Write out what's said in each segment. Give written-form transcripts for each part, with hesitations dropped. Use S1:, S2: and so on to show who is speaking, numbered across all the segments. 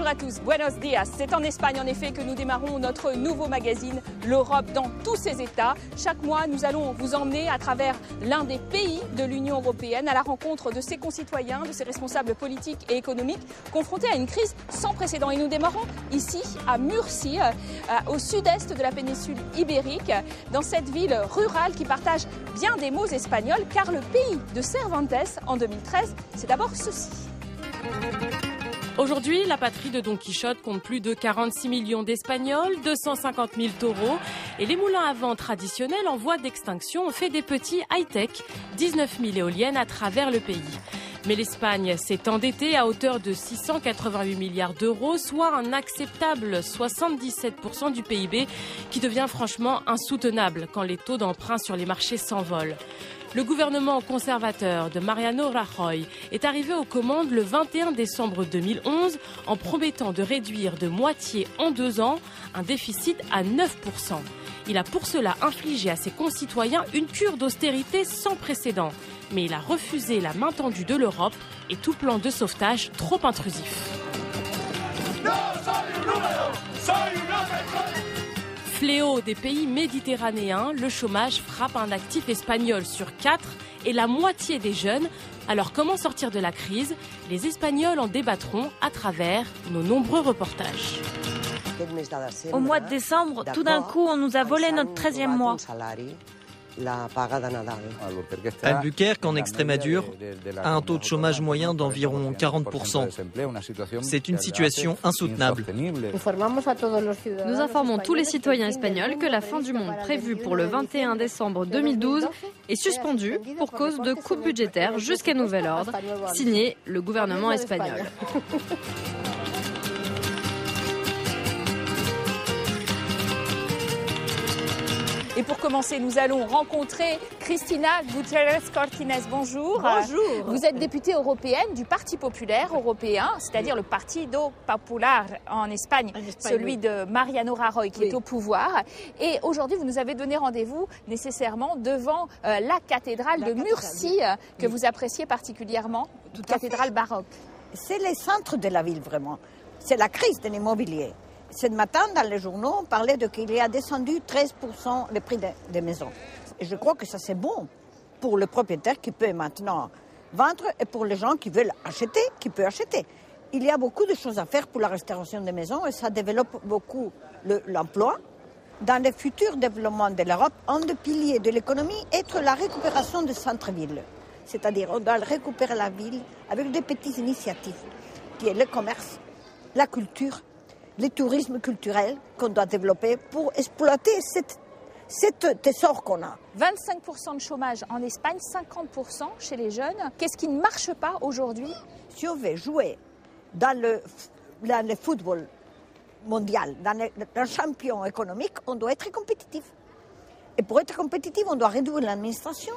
S1: Bonjour à tous, buenos dias. C'est en Espagne en effet que nous démarrons notre nouveau magazine, l'Europe dans tous ses états. Chaque mois, nous allons vous emmener à travers l'un des pays de l'Union européenne à la rencontre de ses concitoyens, de ses responsables politiques et économiques confrontés à une crise sans précédent. Et nous démarrons ici à Murcie, au sud-est de la péninsule ibérique, dans cette ville rurale qui partage bien des mots espagnols, car le pays de Cervantes en 2013, c'est d'abord ceci.
S2: Aujourd'hui, la patrie de Don Quichotte compte plus de 46 millions d'Espagnols, 250 000 taureaux et les moulins à vent traditionnels en voie d'extinction ont fait des petits high-tech, 19 000 éoliennes à travers le pays. Mais l'Espagne s'est endettée à hauteur de 688 milliards d'euros, soit un acceptable 77% du PIB qui devient franchement insoutenable quand les taux d'emprunt sur les marchés s'envolent. Le gouvernement conservateur de Mariano Rajoy est arrivé aux commandes le 21 décembre 2011 en promettant de réduire de moitié en 2 ans un déficit à 9%. Il a pour cela infligé à ses concitoyens une cure d'austérité sans précédent. Mais il a refusé la main tendue de l'Europe et tout plan de sauvetage trop intrusif. Fléau des pays méditerranéens, le chômage frappe un actif espagnol sur 4 et la moitié des jeunes. Alors comment sortir de la crise? Les Espagnols en débattront à travers nos nombreux reportages.
S3: Au mois de décembre, tout d'un coup, on nous a volé notre 13e mois.
S4: Albuquerque, en Extrémadure, a un taux de chômage moyen d'environ 40%. C'est une situation insoutenable.
S5: Nous informons tous les citoyens espagnols que la fin du monde prévue pour le 21 décembre 2012 est suspendue pour cause de coupes budgétaires jusqu'à nouvel ordre, signé le gouvernement espagnol.
S1: Et pour commencer, nous allons rencontrer Cristina Gutiérrez Cortines. Bonjour.
S6: Bonjour.
S1: Vous êtes députée européenne du Parti populaire européen, c'est-à-dire le Partido Popular en Espagne, celui de Mariano Rajoy qui est au pouvoir. Et aujourd'hui, vous nous avez donné rendez-vous nécessairement devant la cathédrale de Murcie, que vous appréciez particulièrement, cathédrale baroque.
S6: C'est le centre de la ville, vraiment. C'est la crise de l'immobilier. Ce matin, dans les journaux, on parlait qu'il y a descendu 13% le prix des maisons. Et je crois que ça, c'est bon pour le propriétaire qui peut maintenant vendre et pour les gens qui veulent acheter, qui peuvent acheter. Il y a beaucoup de choses à faire pour la restauration des maisons et ça développe beaucoup l'emploi. Dans le futur développement de l'Europe, un des piliers de l'économie est la récupération des centres-villes. C'est-à-dire on doit récupérer la ville avec des petites initiatives, qui est le commerce, la culture, le tourisme culturel qu'on doit développer pour exploiter cette trésor qu'on a.
S1: 25% de chômage en Espagne, 50% chez les jeunes. Qu'est-ce qui ne marche pas aujourd'hui?
S6: Si on veut jouer dans le football mondial, dans le champion économique, on doit être compétitif. Et pour être compétitif, on doit réduire l'administration,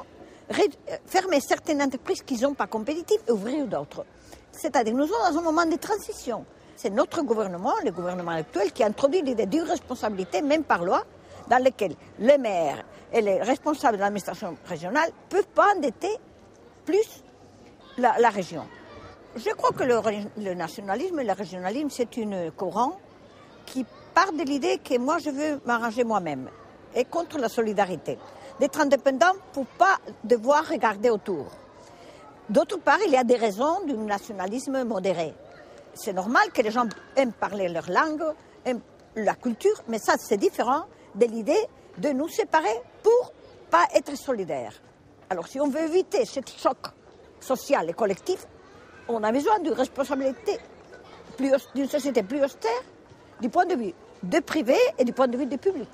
S6: fermer certaines entreprises qui ne sont pas compétitives et ouvrir d'autres. C'est-à-dire nous sommes dans un moment de transition. C'est notre gouvernement, le gouvernement actuel, qui a introduit l'idée d'irresponsabilité, même par loi, dans laquelle les maires et les responsables de l'administration régionale ne peuvent pas endetter plus la région. Je crois que le nationalisme et le régionalisme, c'est un courant qui part de l'idée que moi, je veux m'arranger moi-même et contre la solidarité. D'être indépendant pour ne pas devoir regarder autour. D'autre part, il y a des raisons du nationalisme modéré. C'est normal que les gens aiment parler leur langue, aiment la culture, mais ça, c'est différent de l'idée de nous séparer pour ne pas être solidaires. Alors, si on veut éviter ce choc social et collectif, on a besoin d'une responsabilité, d'une société plus austère, du point de vue du privé et du point de vue du public.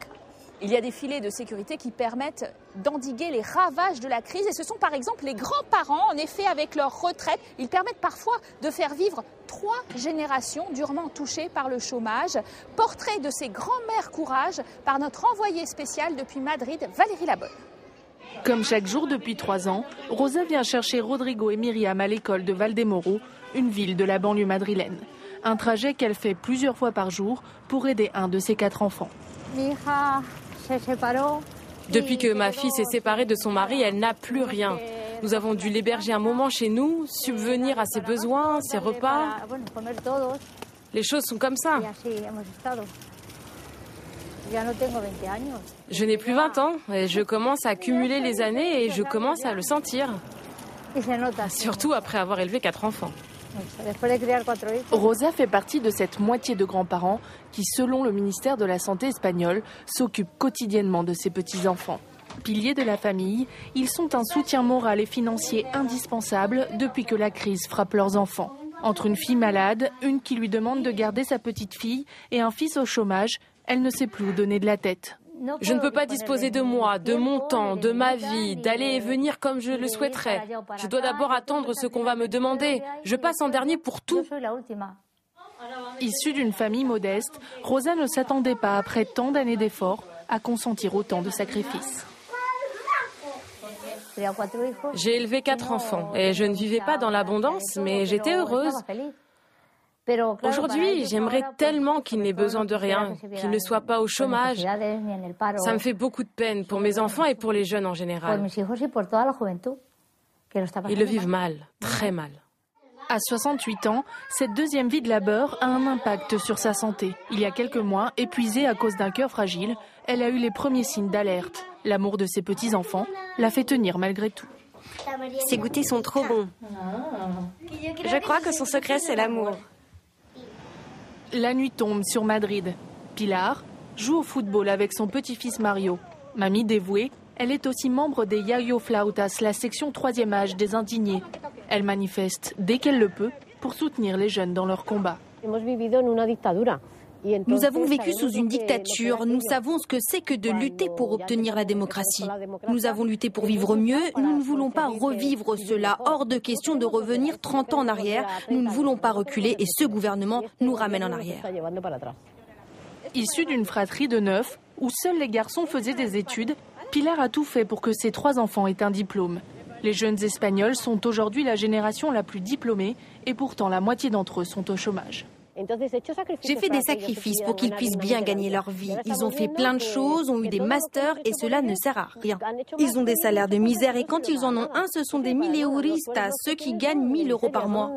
S1: Il y a des filets de sécurité qui permettent d'endiguer les ravages de la crise. Et ce sont par exemple les grands-parents, en effet, avec leur retraite. Ils permettent parfois de faire vivre 3 générations durement touchées par le chômage. Portrait de ces grands-mères courage par notre envoyée spéciale depuis Madrid, Valérie Labonne.
S7: Comme chaque jour depuis 3 ans, Rosa vient chercher Rodrigo et Myriam à l'école de Valdemoro, une ville de la banlieue madrilène. Un trajet qu'elle fait plusieurs fois par jour pour aider un de ses 4 enfants.
S2: Depuis que ma fille s'est séparée de son mari, elle n'a plus rien. Nous avons dû l'héberger un moment chez nous, subvenir à ses besoins, ses repas. Les choses sont comme ça. Je n'ai plus 20 ans et je commence à cumuler les années et je commence à le sentir. Surtout après avoir élevé 4 enfants.
S7: Rosa fait partie de cette moitié de grands-parents qui, selon le ministère de la Santé espagnol, s'occupent quotidiennement de ses petits-enfants. Piliers de la famille, ils sont un soutien moral et financier indispensable depuis que la crise frappe leurs enfants. Entre une fille malade, une qui lui demande de garder sa petite fille et un fils au chômage, elle ne sait plus où donner de la tête.
S2: Je ne peux pas disposer de moi, de mon temps, de ma vie, d'aller et venir comme je le souhaiterais. Je dois d'abord attendre ce qu'on va me demander. Je passe en dernier pour tout.
S7: Issue d'une famille modeste, Rosa ne s'attendait pas, après tant d'années d'efforts, à consentir autant de sacrifices.
S2: J'ai élevé 4 enfants et je ne vivais pas dans l'abondance, mais j'étais heureuse. Aujourd'hui, j'aimerais tellement qu'il n'ait besoin de rien, qu'il ne soit pas au chômage. Ça me fait beaucoup de peine pour mes enfants et pour les jeunes en général. Ils le vivent mal, très mal.
S7: À 68 ans, cette deuxième vie de labeur a un impact sur sa santé. Il y a quelques mois, épuisée à cause d'un cœur fragile, elle a eu les premiers signes d'alerte. L'amour de ses petits-enfants l'a fait tenir malgré tout.
S8: Ces goûters sont trop bons. Je crois que son secret, c'est l'amour.
S7: La nuit tombe sur Madrid. Pilar joue au football avec son petit-fils Mario. Mamie dévouée, elle est aussi membre des Yayo Flautas, la section 3e âge des indignés. Elle manifeste dès qu'elle le peut pour soutenir les jeunes dans leur combat.
S9: Nous avons vécu sous une dictature, nous savons ce que c'est que de lutter pour obtenir la démocratie. Nous avons lutté pour vivre mieux, nous ne voulons pas revivre cela, hors de question de revenir 30 ans en arrière, nous ne voulons pas reculer et ce gouvernement nous ramène en arrière.
S7: Issue d'une fratrie de 9, où seuls les garçons faisaient des études, Pilar a tout fait pour que ses 3 enfants aient un diplôme. Les jeunes Espagnols sont aujourd'hui la génération la plus diplômée et pourtant la moitié d'entre eux sont au chômage.
S9: J'ai fait des sacrifices pour qu'ils puissent bien gagner leur vie. Ils ont fait plein de choses, ont eu des masters et cela ne sert à rien. Ils ont des salaires de misère et quand ils en ont un, ce sont des mileuristas, ceux qui gagnent 1 000 € par mois.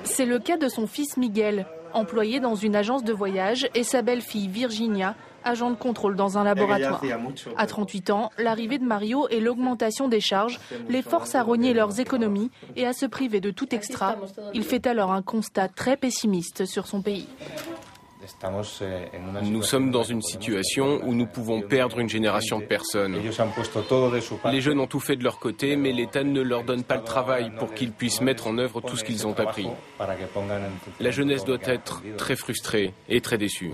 S7: C'est le cas de son fils Miguel, employé dans une agence de voyage, et sa belle-fille Virginia, agent de contrôle dans un laboratoire. À 38 ans, l'arrivée de Mario et l'augmentation des charges les forcent à rogner leurs économies et à se priver de tout extra. Il fait alors un constat très pessimiste sur son pays.
S10: Nous sommes dans une situation où nous pouvons perdre une génération de personnes. Les jeunes ont tout fait de leur côté, mais l'État ne leur donne pas le travail pour qu'ils puissent mettre en œuvre tout ce qu'ils ont appris. La jeunesse doit être très frustrée et très déçue.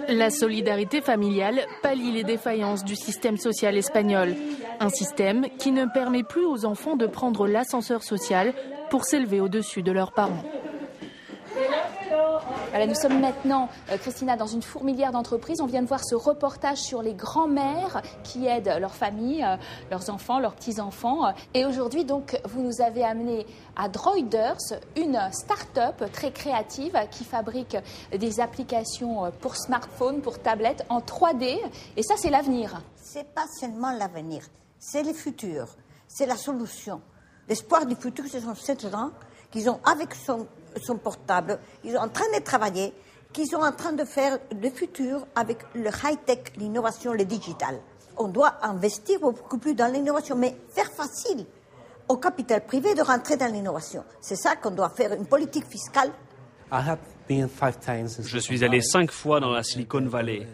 S7: La solidarité familiale pallie les défaillances du système social espagnol. Un système qui ne permet plus aux enfants de prendre l'ascenseur social pour s'élever au-dessus de leurs parents.
S1: Voilà, nous sommes maintenant, Christina, dans une fourmilière d'entreprises. On vient de voir ce reportage sur les grands-mères qui aident leurs familles, leurs enfants, leurs petits-enfants. Et aujourd'hui, donc, vous nous avez amené à Droiders, une start-up très créative qui fabrique des applications pour smartphones, pour tablettes en 3D. Et ça, c'est l'avenir.
S6: C'est pas seulement l'avenir, c'est le futur, c'est la solution. L'espoir du futur, ce sont ces gens qui sont avec son portable, ils sont en train de travailler, qui sont en train de faire le futur avec le high-tech, l'innovation, le digital. On doit investir beaucoup plus dans l'innovation, mais faire facile au capital privé de rentrer dans l'innovation. C'est ça qu'on doit faire, une politique fiscale.
S11: Je suis allé 5 fois dans la Silicon Valley.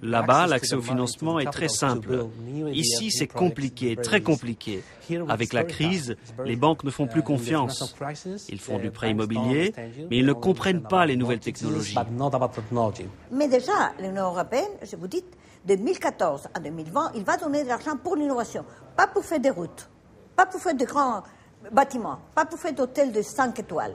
S11: Là-bas, l'accès au financement est très simple. Ici, c'est compliqué, très compliqué. Avec la crise, les banques ne font plus confiance. Ils font du prêt immobilier, mais ils ne comprennent pas les nouvelles technologies.
S6: Mais déjà, l'Union européenne, je vous dis, de 2014 à 2020, il va donner de l'argent pour l'innovation. Pas pour faire des routes, pas pour faire de grands bâtiments, pas pour faire d'hôtels de 5 étoiles.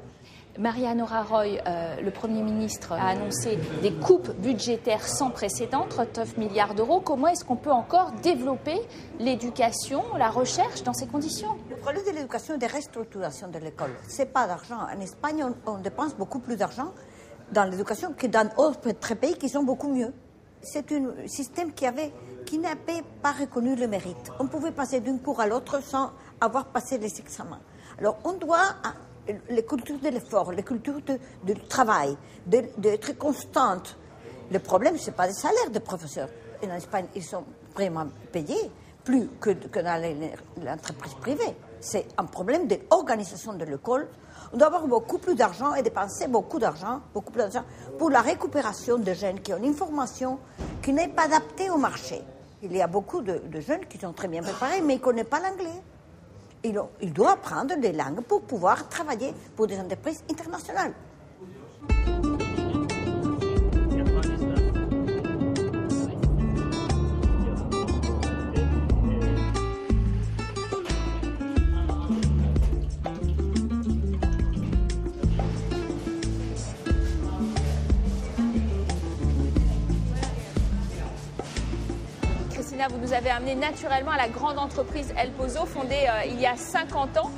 S1: Mariano Rajoy, le Premier ministre, a annoncé des coupes budgétaires sans précédent, 39 milliards d'euros. Comment est-ce qu'on peut encore développer l'éducation, la recherche dans ces conditions?
S6: Le problème de l'éducation et de restructuration de l'école, ce n'est pas d'argent. En Espagne, on dépense beaucoup plus d'argent dans l'éducation que dans d'autres pays qui sont beaucoup mieux. C'est un système qui qui n'avaient pas reconnu le mérite. On pouvait passer d'un cours à l'autre sans avoir passé les examens. Alors on doit, les cultures de l'effort, les cultures du travail, d'être constante. Le problème, ce n'est pas le salaire des professeurs. En Espagne, ils sont vraiment payés plus que dans l'entreprise privée. C'est un problème d'organisation de l'école. On doit avoir beaucoup plus d'argent et dépenser beaucoup plus d'argent pour la récupération de jeunes qui ont une formation qui n'est pas adaptée au marché. Il y a beaucoup de jeunes qui sont très bien préparés, mais ils ne connaissent pas l'anglais. Ils doivent apprendre des langues pour pouvoir travailler pour des entreprises internationales.
S1: Vous nous avez amené naturellement à la grande entreprise El Pozo, fondée il y a 50 ans,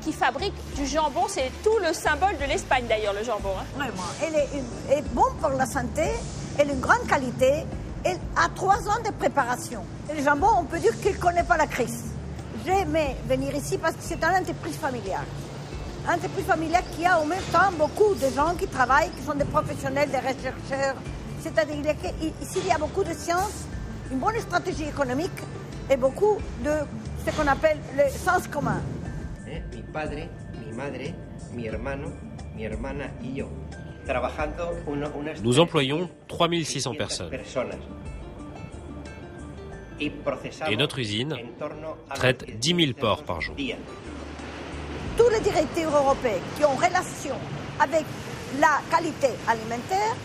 S1: qui fabrique du jambon. C'est tout le symbole de l'Espagne d'ailleurs, le jambon. Hein.
S6: Vraiment. Elle est bon pour la santé, elle est une grande qualité, elle a 3 ans de préparation. Et le jambon, on peut dire qu'il ne connaît pas la crise. J'aimais venir ici parce que c'est une entreprise familiale. Une entreprise familiale qui a en même temps beaucoup de gens qui travaillent, qui sont des professionnels, des chercheurs. C'est-à-dire qu'ici, il y a beaucoup de sciences, une bonne stratégie économique et beaucoup de ce qu'on appelle le sens commun.
S12: Mi padre, mi madre, mi hermano, mi hermana y yo.
S13: Nous employons 3600 personnes. Et notre usine traite 10 000 porcs par jour.
S6: Tous les directives européennes qui ont relation avec la qualité alimentaire,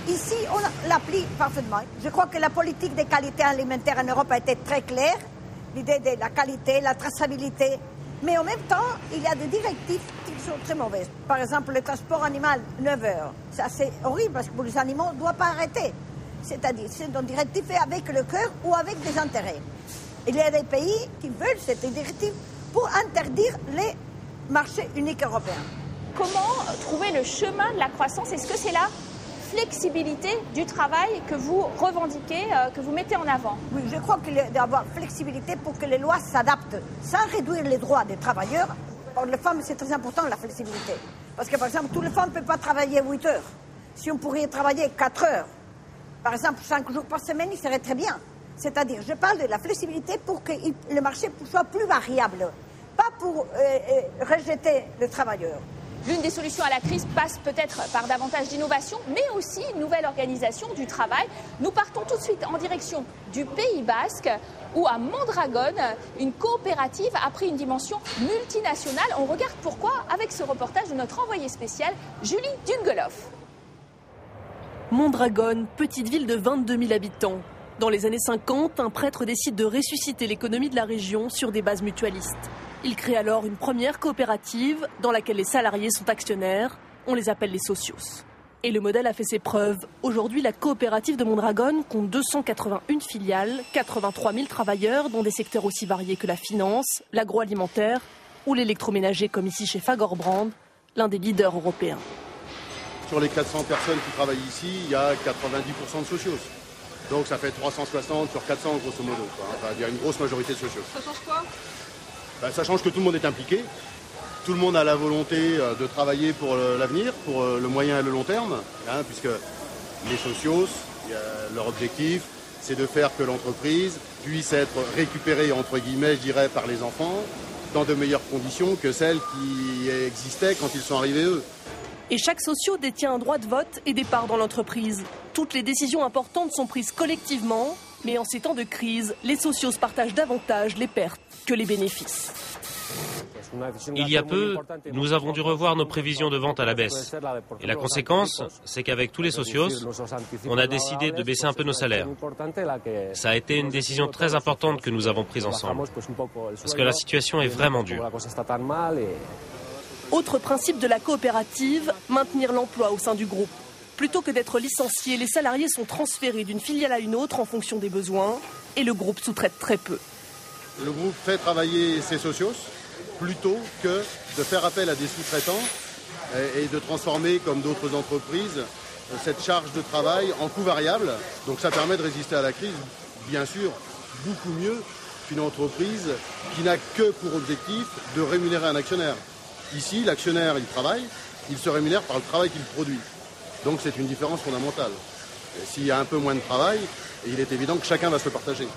S6: ici, on l'applique parfaitement. Je crois que la politique de qualité alimentaire en Europe a été très claire. L'idée de la qualité, la traçabilité. Mais en même temps, il y a des directives qui sont très mauvaises. Par exemple, le transport animal, 9 heures. Ça, c'est horrible parce que pour les animaux, on ne doit pas arrêter. C'est-à-dire, c'est une directive faite avec le cœur ou avec des intérêts. Il y a des pays qui veulent cette directive pour interdire les marchés uniques européens.
S1: Comment trouver le chemin de la croissance? Est-ce que c'est là flexibilité du travail que vous revendiquez, que vous mettez en avant?
S6: Oui, je crois qu'il doit y avoir flexibilité pour que les lois s'adaptent sans réduire les droits des travailleurs. Pour les femmes, c'est très important la flexibilité. Parce que, par exemple, toutes les femmes ne peuvent pas travailler 8 heures. Si on pourrait travailler 4 heures, par exemple 5 jours par semaine, il serait très bien. C'est-à-dire, je parle de la flexibilité pour que le marché soit plus variable, pas pour rejeter les travailleurs.
S1: L'une des solutions à la crise passe peut-être par davantage d'innovation, mais aussi une nouvelle organisation du travail. Nous partons tout de suite en direction du Pays Basque, où à Mondragón, une coopérative a pris une dimension multinationale. On regarde pourquoi avec ce reportage de notre envoyée spéciale, Julie Dungeloff.
S14: Mondragón, petite ville de 22 000 habitants. Dans les années 50, un prêtre décide de ressusciter l'économie de la région sur des bases mutualistes. Il crée alors une première coopérative dans laquelle les salariés sont actionnaires. On les appelle les socios. Et le modèle a fait ses preuves. Aujourd'hui, la coopérative de Mondragón compte 281 filiales, 83 000 travailleurs dans des secteurs aussi variés que la finance, l'agroalimentaire ou l'électroménager comme ici chez Fagerbrand, l'un des leaders européens.
S15: Sur les 400 personnes qui travaillent ici, il y a 90% de socios. Donc ça fait 360 sur 400 grosso modo. Enfin, il y a une grosse majorité de socios.
S1: Ça change quoi ?
S15: Ça change que tout le monde est impliqué, tout le monde a la volonté de travailler pour l'avenir, pour le moyen et le long terme, puisque les socios, leur objectif, c'est de faire que l'entreprise puisse être récupérée, entre guillemets, je dirais, par les enfants, dans de meilleures conditions que celles qui existaient quand ils sont arrivés eux.
S14: Et chaque socio détient un droit de vote et des parts dans l'entreprise. Toutes les décisions importantes sont prises collectivement, mais en ces temps de crise, les socios partagent davantage les pertes que les bénéfices.
S13: Il y a peu, nous avons dû revoir nos prévisions de vente à la baisse. Et la conséquence, c'est qu'avec tous les socios, on a décidé de baisser un peu nos salaires. Ça a été une décision très importante que nous avons prise ensemble, parce que la situation est vraiment dure.
S14: Autre principe de la coopérative, maintenir l'emploi au sein du groupe. Plutôt que d'être licenciés, les salariés sont transférés d'une filiale à une autre en fonction des besoins et le groupe sous-traite très peu.
S15: Le groupe fait travailler ses socios plutôt que de faire appel à des sous-traitants et de transformer, comme d'autres entreprises, cette charge de travail en coût variable. Donc ça permet de résister à la crise bien sûr, beaucoup mieux qu'une entreprise qui n'a que pour objectif de rémunérer un actionnaire. Ici, l'actionnaire, il travaille, il se rémunère par le travail qu'il produit. Donc c'est une différence fondamentale. S'il y a un peu moins de travail, il est évident que chacun va se le partager.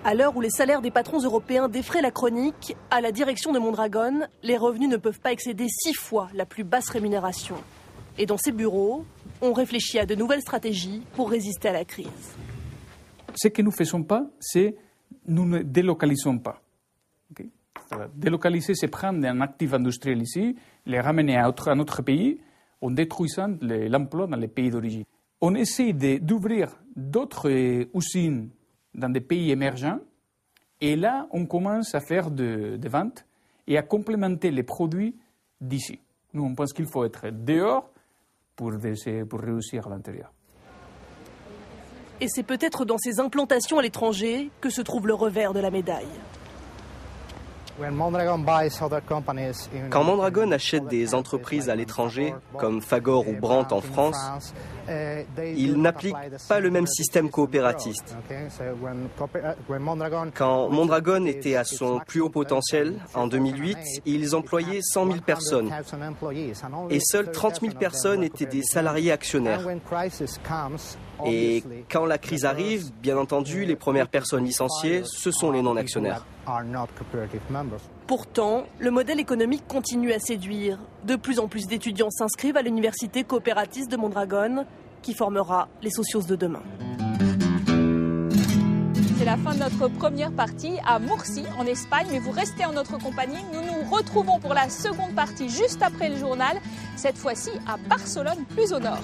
S14: À l'heure où les salaires des patrons européens défraient la chronique, à la direction de Mondragon, les revenus ne peuvent pas excéder 6 fois la plus basse rémunération. Et dans ces bureaux, on réfléchit à de nouvelles stratégies pour résister à la crise.
S16: Ce que nous ne faisons pas, c'est nous ne délocalisons pas. Okay? Délocaliser, c'est prendre un actif industriel ici, les ramener à un autre pays, en détruisant l'emploi dans les pays d'origine. On essaie d'ouvrir d'autres usines dans des pays émergents, et là, on commence à faire des ventes et à complémenter les produits d'ici. Nous, on pense qu'il faut être dehors pour réussir à l'intérieur.
S14: Et c'est peut-être dans ces implantations à l'étranger que se trouve le revers de la médaille.
S17: Quand Mondragon achète des entreprises à l'étranger, comme Fagor ou Brandt en France, il n'applique pas le même système coopératiste. Quand Mondragon était à son plus haut potentiel, en 2008, ils employaient 100 000 personnes. Et seules 30 000 personnes étaient des salariés actionnaires. Et quand la crise arrive, bien entendu, les premières personnes licenciées, ce sont les non-actionnaires.
S14: Pourtant, le modèle économique continue à séduire. De plus en plus d'étudiants s'inscrivent à l'université coopératiste de Mondragon, qui formera les socios de demain.
S1: C'est la fin de notre première partie à Murcie, en Espagne, mais vous restez en notre compagnie. Nous nous retrouvons pour la seconde partie juste après le journal, cette fois-ci à Barcelone, plus au nord.